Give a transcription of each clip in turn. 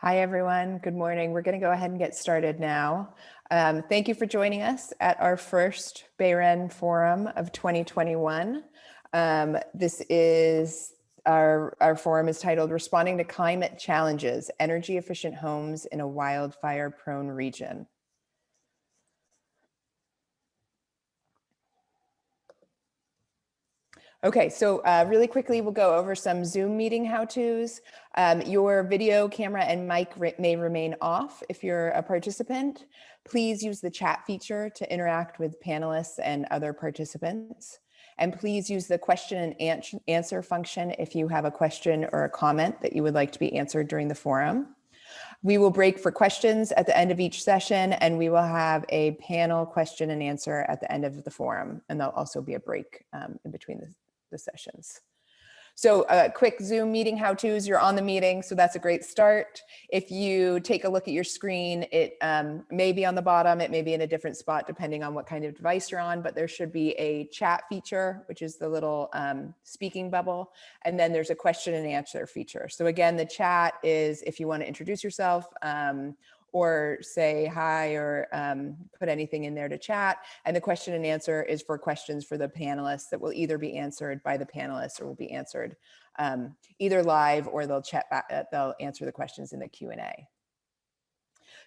Hi, everyone. Good morning. We're going to go ahead and get started now. Thank you for joining us at our first BayREN Forum of 2021. This is our forum is titled Responding to Climate Challenges, Energy Efficient Homes in a Wildfire Prone Region. Okay, so really quickly, we'll go over some Zoom meeting how-tos. Your video, camera, and mic may remain off if you're a participant. Please use the chat feature to interact with panelists and other participants. And please use the question and answer function if you have a question or a comment that you would like to be answered during the forum. We will break for questions at the end of each session, and we will have a panel question and answer at the end of the forum. And there'll also be a break in between the sessions. So quick Zoom meeting how-tos, you're on the meeting, so that's a great start. If you take a look at your screen, it may be on the bottom, it may be in a different spot depending on what kind of device you're on, but there should be a chat feature, which is the little speaking bubble, and then there's a question and answer feature. So again, the chat is if you want to introduce yourself, or say hi, or put anything in there to chat. And the question and answer is for questions for the panelists that will either be answered by the panelists or will be answered either live, or they'll chat back, they'll answer the questions in the Q&A.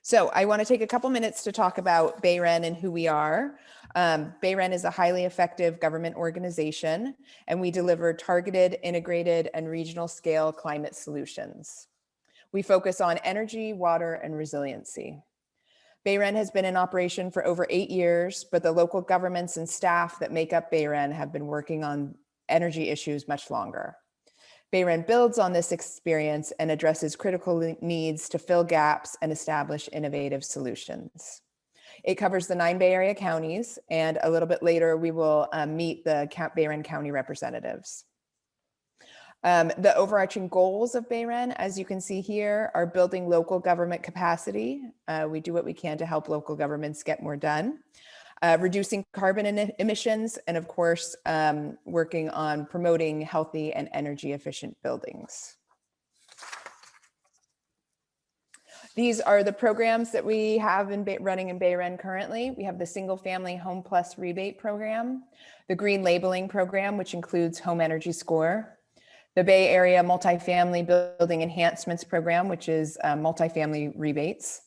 So I want to take a couple minutes to talk about BayREN and who we are. BayREN is a highly effective government organization, and we deliver targeted, integrated, and regional scale climate solutions. We focus on energy, water, and resiliency. BayREN has been in operation for over 8 years, but the local governments and staff that make up BayREN have been working on energy issues much longer. BayREN builds on this experience and addresses critical needs to fill gaps and establish innovative solutions. It covers the 9 Bay Area counties, and a little bit later we will meet the BayREN County representatives. The overarching goals of BayREN, as you can see here, are building local government capacity. We do what we can to help local governments get more done. Reducing carbon emissions, and of course, working on promoting healthy and energy efficient buildings. These are the programs that we have running in BayREN currently. We have the Single Family Home Plus Rebate Program, the Green Labeling Program, which includes Home Energy Score, the Bay Area Multifamily Building Enhancements Program, which is multifamily rebates,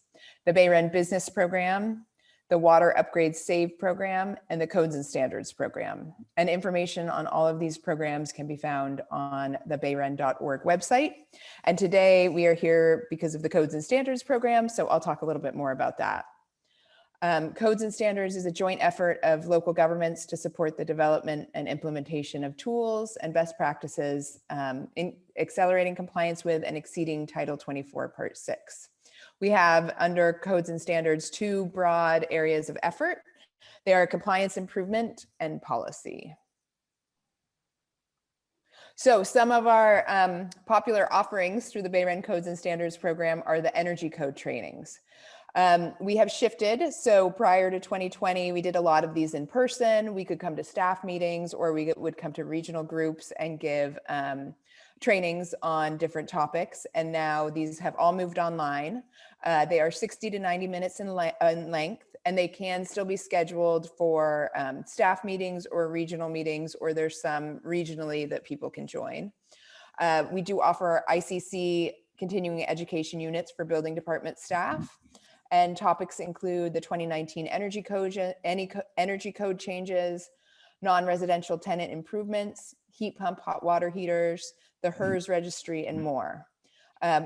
the BayREN Business Program, the Water Upgrade Save Program, and the Codes and Standards Program. And information on all of these programs can be found on the bayren.org website. And today we are here because of the Codes and Standards Program, so I'll talk a little bit more about that. Codes and Standards is a joint effort of local governments to support the development and implementation of tools and best practices in accelerating compliance with and exceeding Title 24 Part 6. We have under Codes and Standards 2 broad areas of effort. They are compliance improvement and policy. So some of our popular offerings through the BayREN Codes and Standards program are the energy code trainings. We have shifted. So prior to 2020, we did a lot of these in person. We could come to staff meetings, or we would come to regional groups and give trainings on different topics. And now these have all moved online. They are 60 to 90 minutes in length, and they can still be scheduled for staff meetings or regional meetings, or there's some regionally that people can join. We do offer ICC continuing education units for building department staff. And topics include the 2019 energy code changes, non-residential tenant improvements, heat pump hot water heaters, the HERS registry, and more.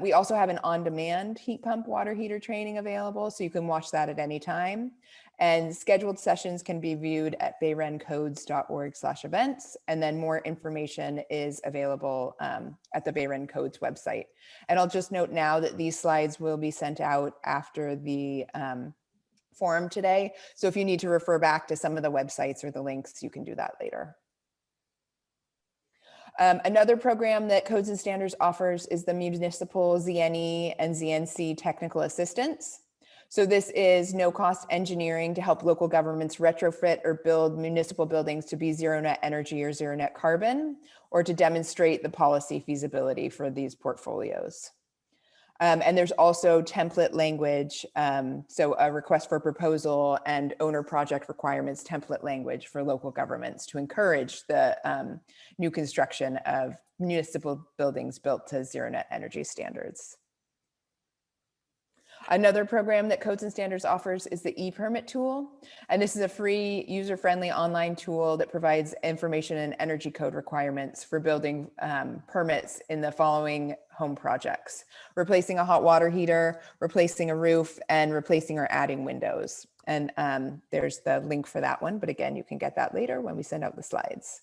We also have an on-demand heat pump water heater training available, so you can watch that at any time. And scheduled sessions can be viewed at bayrencodes.org/events. And then more information is available at the BayREN Codes website. And I'll just note now that these slides will be sent out after the forum today. So if you need to refer back to some of the websites or the links, you can do that later. Another program that Codes and Standards offers is the Municipal ZNE and ZNC Technical Assistance. So this is no-cost engineering to help local governments retrofit or build municipal buildings to be zero net energy or zero net carbon, or to demonstrate the policy feasibility for these portfolios. And there's also template language, so a request for proposal and owner project requirements template language for local governments to encourage the new construction of municipal buildings built to zero net energy standards. Another program that Codes and Standards offers is the e-permit tool. And this is a free, user-friendly online tool that provides information and energy code requirements for building permits in the following home projects: replacing a hot water heater, replacing a roof, and replacing or adding windows. And there's the link for that one. But again, you can get that later when we send out the slides.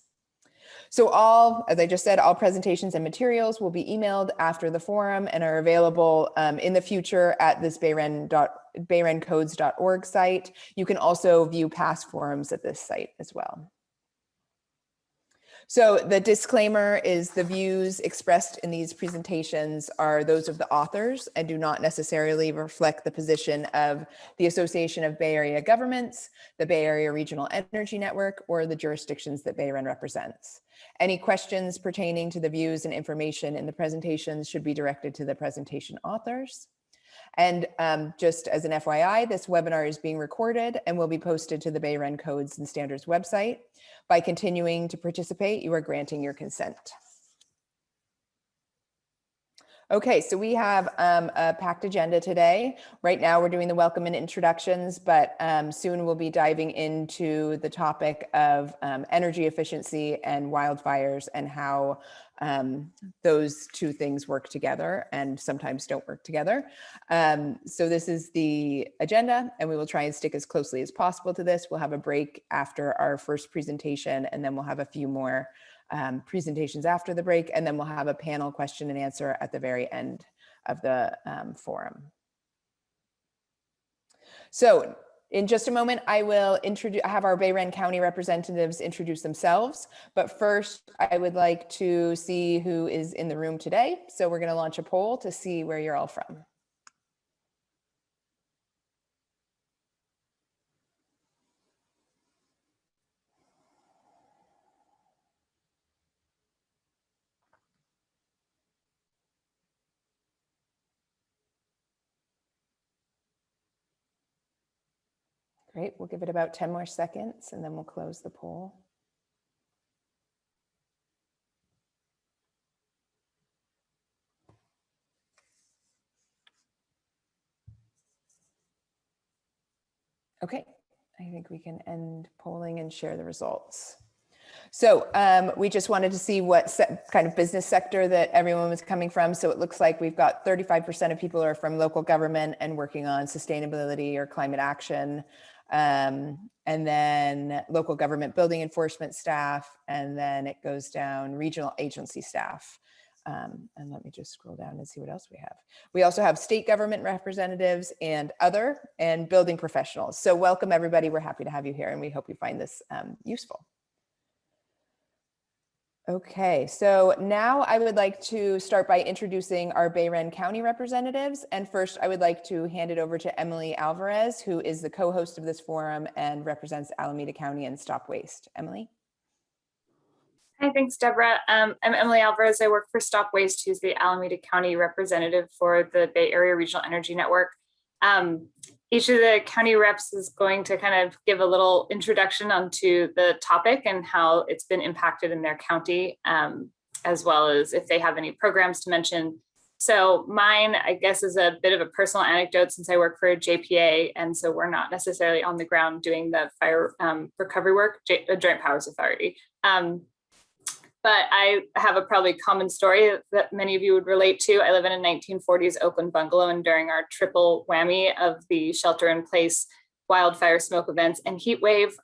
So as I just said, all presentations and materials will be emailed after the forum and are available in the future at this BayRENcodes.org site. You can also view past forums at this site as well. So the disclaimer is the views expressed in these presentations are those of the authors and do not necessarily reflect the position of the Association of Bay Area Governments, the Bay Area Regional Energy Network, or the jurisdictions that BayREN represents. Any questions pertaining to the views and information in the presentations should be directed to the presentation authors. And just as an FYI, this webinar is being recorded and will be posted to the BayREN Codes and Standards website. By continuing to participate, you are granting your consent. Okay, so we have a packed agenda today. Right now we're doing the welcome and introductions, but soon we'll be diving into the topic of energy efficiency and wildfires and how those two things work together and sometimes don't work together. So this is the agenda, and we will try and stick as closely as possible to this. We'll have a break after our first presentation, and then we'll have a few more presentations after the break, and then we'll have a panel question and answer at the very end of the forum. So in just a moment, I will have our BayREN County representatives introduce themselves. But first, I would like to see who is in the room today. So we're going to launch a poll to see where you're all from. Great, we'll give it about 10 more seconds and then we'll close the poll. Okay, I think we can end polling and share the results. So we just wanted to see what kind of business sector that everyone was coming from. So it looks like we've got 35% of people are from local government and working on sustainability or climate action. And then local government building enforcement staff, and then it goes down regional agency staff. And let me just scroll down and see what else we have. We also have state government representatives and other and building professionals. So welcome everybody. We're happy to have you here and we hope you find this useful. Okay, so now I would like to start by introducing our BayREN County representatives. And first, I would like to hand it over to Emily Alvarez, who is the co-host of this forum and represents Alameda County and Stop Waste. Emily? Hi, thanks, Deborah. I'm Emily Alvarez. I work for Stop Waste, who's the Alameda County representative for the Bay Area Regional Energy Network. Each of the county reps is going to kind of give a little introduction onto the topic and how it's been impacted in their county, as well as if they have any programs to mention. So mine, I guess, is a bit of a personal anecdote since I work for JPA, and so we're not necessarily on the ground doing the fire recovery work, Joint Powers Authority. But I have a probably common story that many of you would relate to. I live in a 1940s Oakland bungalow, and during our triple whammy of the shelter-in-place wildfire smoke events and heat wave,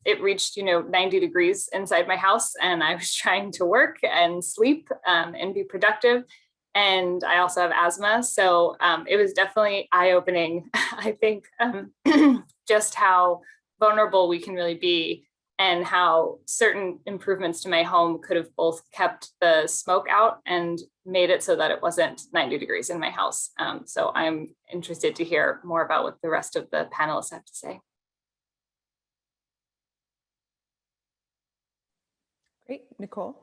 it reached 90 degrees inside my house, and I was trying to work and sleep and be productive. And I also have asthma, so it was definitely eye-opening. I think just how vulnerable we can really be, and how certain improvements to my home could have both kept the smoke out and made it so that it wasn't 90 degrees in my house. So I'm interested to hear more about what the rest of the panelists have to say. Great, Nicole.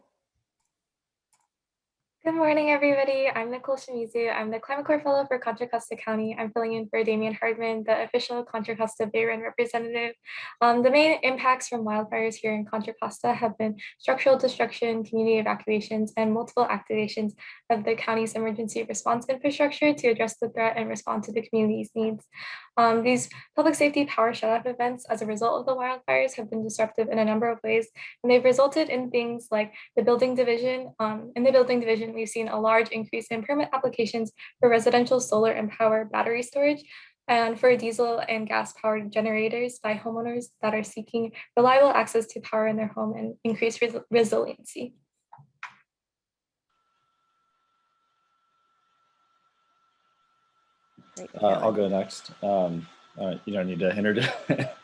Good morning, everybody. I'm Nicole Shimizu. I'm the Climate Corps Fellow for Contra Costa County. I'm filling in for Damian Hardman, the official Contra Costa BayREN representative. The main impacts from wildfires here in Contra Costa have been structural destruction, community evacuations, and multiple activations of the county's emergency response infrastructure to address the threat and respond to the community's needs. These public safety power shutoff events as a result of the wildfires have been disruptive in a number of ways, and they've resulted in things like the building division. In the building division, we've seen a large increase in permit applications for residential solar and power battery storage and for diesel and gas powered generators by homeowners that are seeking reliable access to power in their home and increased resiliency. Great. I'll go next. You don't need to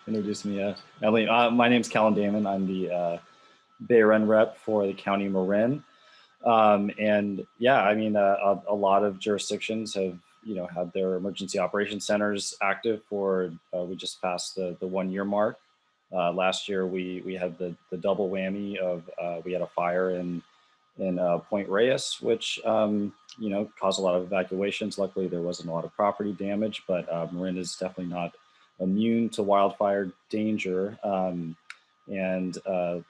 introduce me, Emily. My name's Callum Damon. I'm the BayREN rep for the County Marin. And yeah, I mean, a lot of jurisdictions have, had their emergency operations centers active for, we just passed the 1 year mark. Last year, we had the double whammy of, we had a fire in Point Reyes, which, caused a lot of evacuations. Luckily, there wasn't a lot of property damage, but Marin is definitely not immune to wildfire danger. And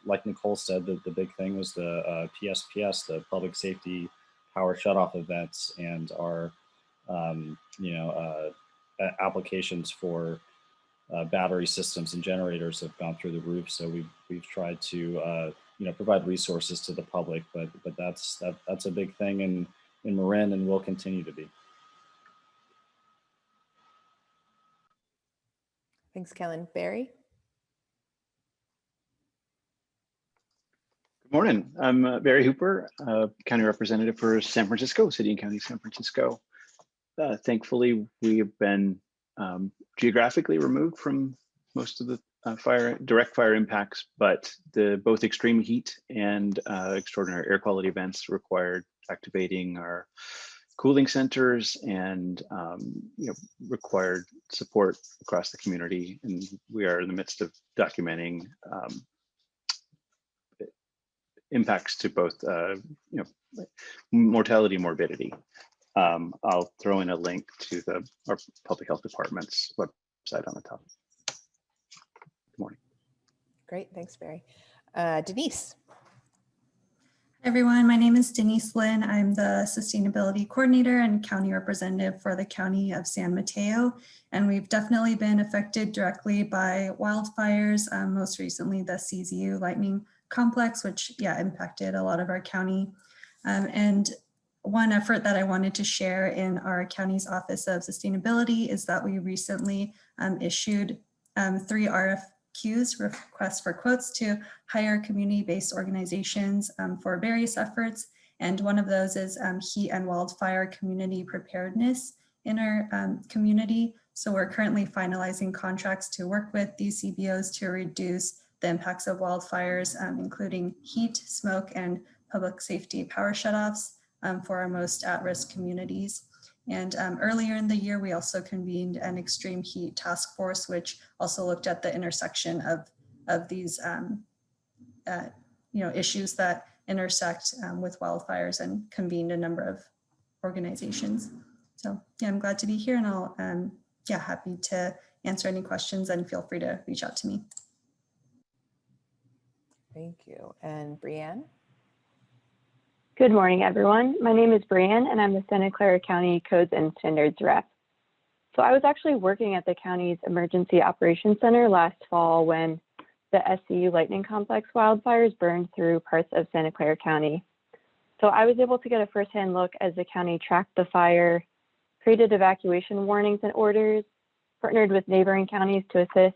like Nicole said, the big thing was the PSPS, the public safety power shutoff events, and our applications for battery systems and generators have gone through the roof. So we've tried to provide resources to the public, but that's a big thing in Marin and will continue to be. Thanks, Kellen. Barry? Good morning. I'm Barry Hooper, County Representative for San Francisco, City and County San Francisco. Thankfully, we have been geographically removed from most of the direct fire impacts, but both extreme heat and extraordinary air quality events required activating our cooling centers and required support across the community. And we are in the midst of documenting impacts to both mortality and morbidity. I'll throw in a link to our public health department's website on the top. Good morning. Great, thanks, Barry. Denise. Hi everyone, my name is Denise Lynn. I'm the Sustainability Coordinator and County Representative for the County of San Mateo. And we've definitely been affected directly by wildfires, most recently the CZU lightning complex, which impacted a lot of our county. And one effort that I wanted to share in our county's Office of Sustainability is that we recently issued 3 RFQs, requests for quotes, to hire community-based organizations for various efforts. And one of those is heat and wildfire community preparedness in our community. So we're currently finalizing contracts to work with these CBOs to reduce the impacts of wildfires, including heat, smoke, and public safety power shutoffs for our most at-risk communities. And earlier in the year, we also convened an extreme heat task force, which also looked at the intersection of these issues that intersect with wildfires, and convened a number of organizations. So I'm glad to be here, and I'll happy to answer any questions, and feel free to reach out to me. Thank you. And Brianne? Good morning, everyone. My name is Brianne, and I'm the Santa Clara County Codes and Standards rep. So I was actually working at the county's Emergency Operations Center last fall when the SCU lightning complex wildfires burned through parts of Santa Clara County. So I was able to get a firsthand look as the county tracked the fire, created evacuation warnings and orders, partnered with neighboring counties to assist,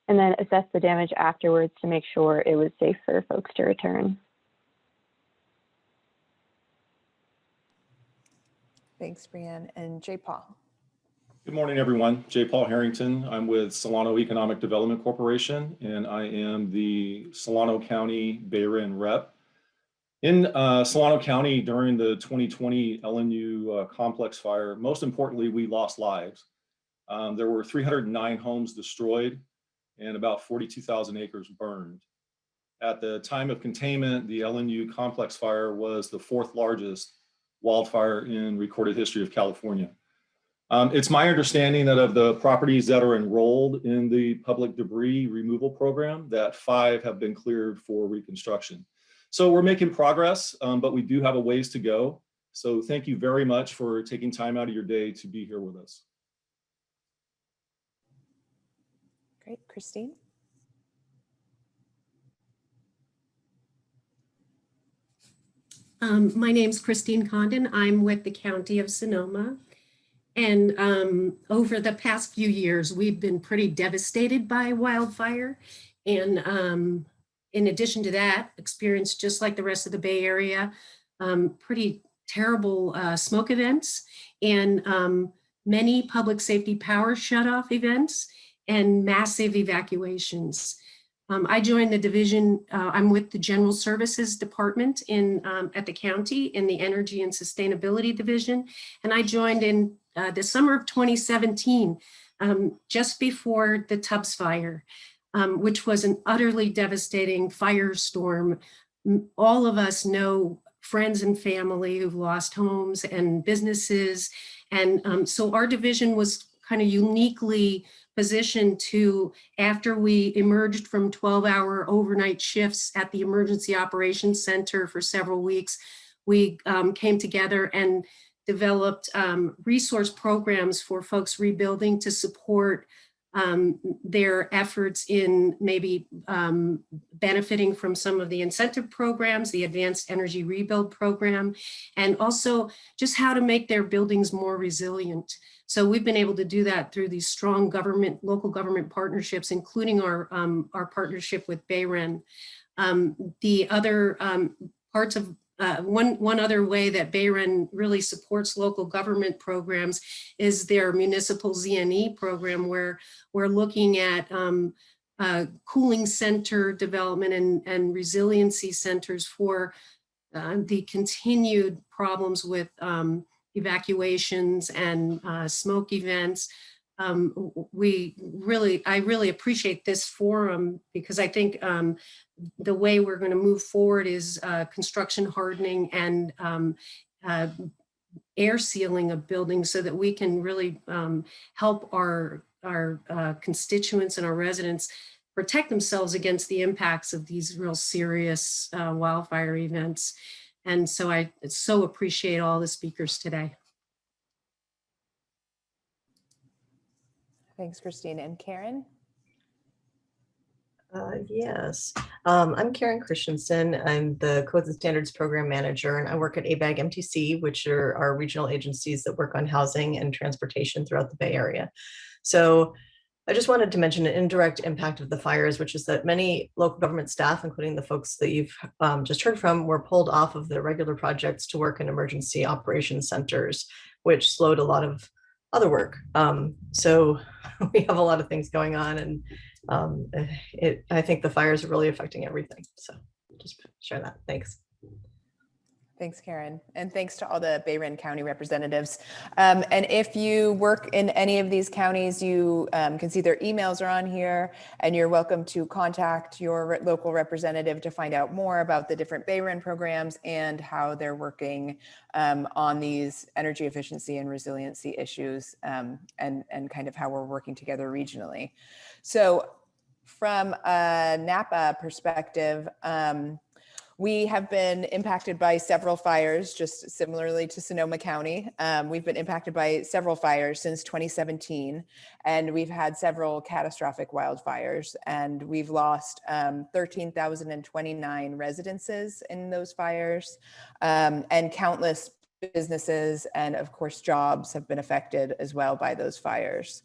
and then assessed the damage afterwards to make sure it was safe for folks to return. Thanks, Brianne. And J. Paul. Good morning, everyone. J. Paul Harrington. I'm with Solano Economic Development Corporation, and I am the Solano County BayREN rep. In Solano County during the 2020 LNU complex fire, most importantly, we lost lives. There were 309 homes destroyed and about 42,000 acres burned. At the time of containment, the LNU complex fire was the 4th largest wildfire in recorded history of California. It's my understanding that of the properties that are enrolled in the public debris removal program, that 5 have been cleared for reconstruction. So we're making progress, but we do have a ways to go. So thank you very much for taking time out of your day to be here with us. Great, Christine. My name's Christine Condon. I'm with the County of Sonoma. And over the past few years, we've been pretty devastated by wildfire. And in addition to that, experienced, just like the rest of the Bay Area, pretty terrible smoke events and many public safety power shutoff events and massive evacuations. I joined the division, I'm with the General Services Department at the county in the Energy and Sustainability Division. And I joined in the summer of 2017, just before the Tubbs fire, which was an utterly devastating firestorm. All of us know friends and family who've lost homes and businesses. And so our division was kind of uniquely positioned to, after we emerged from 12-hour overnight shifts at the Emergency Operations Center for several weeks, we came together and developed resource programs for folks rebuilding to support their efforts in maybe benefiting from some of the incentive programs, the Advanced Energy Rebuild Program, and also just how to make their buildings more resilient. So we've been able to do that through these strong government, local government partnerships, including our partnership with BayREN. The other parts of one other way that BayREN really supports local government programs is their Municipal ZNE program, where we're looking at cooling center development and resiliency centers for the continued problems with evacuations and smoke events. I really appreciate this forum, because I think the way we're going to move forward is construction hardening and air sealing of buildings, so that we can really help our constituents and our residents protect themselves against the impacts of these real serious wildfire events. And so I so appreciate all the speakers today. Thanks, Christine. And Karen? Yes, I'm Karen Christensen. I'm the Codes and Standards Program Manager, and I work at ABAG MTC, which are our regional agencies that work on housing and transportation throughout the Bay Area. So I just wanted to mention an indirect impact of the fires, which is that many local government staff, including the folks that you've just heard from, were pulled off of their regular projects to work in emergency operations centers, which slowed a lot of other work. So we have a lot of things going on, and I think the fires are really affecting everything. So just share that. Thanks. Thanks, Karen. And thanks to all the BayREN County representatives. And if you work in any of these counties, you can see their emails are on here, and you're welcome to contact your local representative to find out more about the different BayREN programs and how they're working on these energy efficiency and resiliency issues, and kind of how we're working together regionally. So from a Napa perspective, we have been impacted by several fires, just similarly to Sonoma County. We've been impacted by several fires since 2017, and we've had several catastrophic wildfires, and we've lost 13,029 residences in those fires, and countless businesses and, of course, jobs have been affected as well by those fires.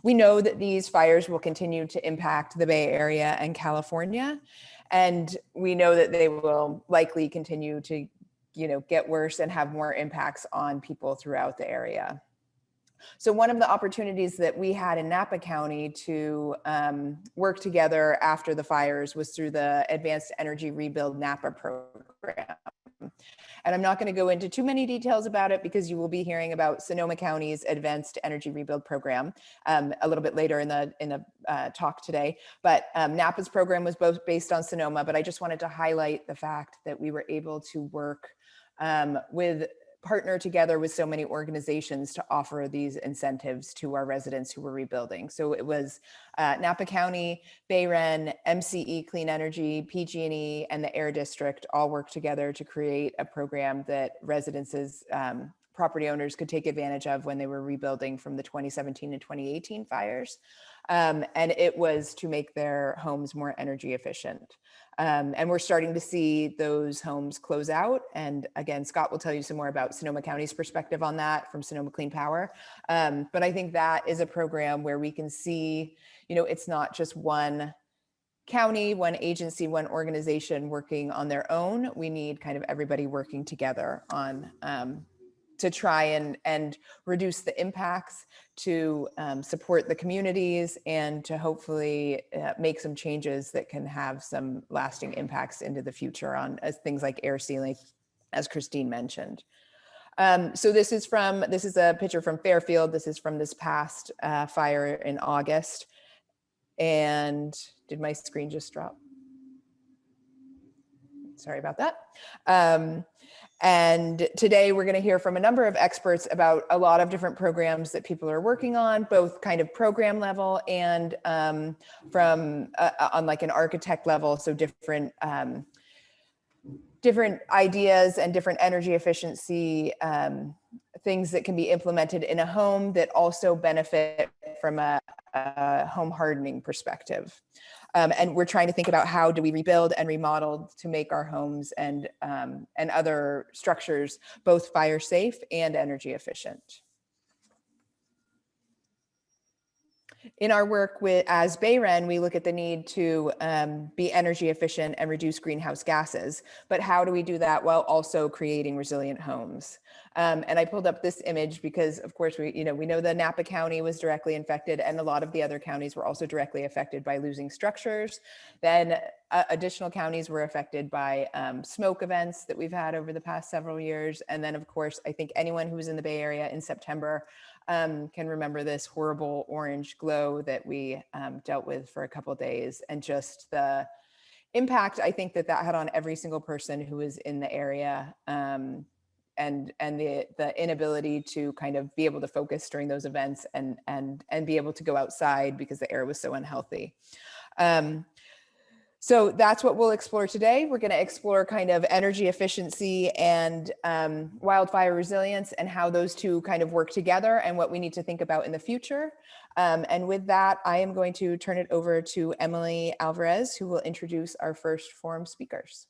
We know that these fires will continue to impact the Bay Area and California, and we know that they will likely continue to, get worse and have more impacts on people throughout the area. So one of the opportunities that we had in Napa County to work together after the fires was through the Advanced Energy Rebuild Napa program. And I'm not going to go into too many details about it, because you will be hearing about Sonoma County's Advanced Energy Rebuild Program a little bit later in the talk today. But Napa's program was both based on Sonoma, but I just wanted to highlight the fact that we were able to work partner together with so many organizations to offer these incentives to our residents who were rebuilding. So it was Napa County, BayREN, MCE Clean Energy, PG&E, and the Air District all worked together to create a program that residences, property owners could take advantage of when they were rebuilding from the 2017 and 2018 fires. And it was to make their homes more energy efficient. And we're starting to see those homes close out. And again, Scott will tell you some more about Sonoma County's perspective on that from Sonoma Clean Power. But I think that is a program where we can see, it's not just one county, one agency, one organization working on their own. We need kind of everybody working together on to try and reduce the impacts, to support the communities, and to hopefully make some changes that can have some lasting impacts into the future on things like air sealing, as Christine mentioned. So this is a picture from Fairfield. This is from this past fire in August. And did my screen just drop? Sorry about that. And today we're going to hear from a number of experts about a lot of different programs that people are working on, both kind of program level and from on like an architect level. So different ideas and different energy efficiency things that can be implemented in a home that also benefit from a home hardening perspective. And we're trying to think about how do we rebuild and remodel to make our homes and other structures both fire safe and energy efficient. In our work as BayREN, we look at the need to be energy efficient and reduce greenhouse gases, but how do we do that while also creating resilient homes? And I pulled up this image because, of course, we know the Napa County was directly infected, and a lot of the other counties were also directly affected by losing structures. Then additional counties were affected by smoke events that we've had over the past several years. And then, of course, I think anyone who was in the Bay Area in September can remember this horrible orange glow that we dealt with for a couple of days, and just the impact I think that had on every single person who was in the area, and the inability to kind of be able to focus during those events and be able to go outside because the air was so unhealthy. So that's what we'll explore today. We're going to explore kind of energy efficiency and wildfire resilience and how those two kind of work together and what we need to think about in the future. And with that, I am going to turn it over to Emily Alvarez, who will introduce our first forum speakers.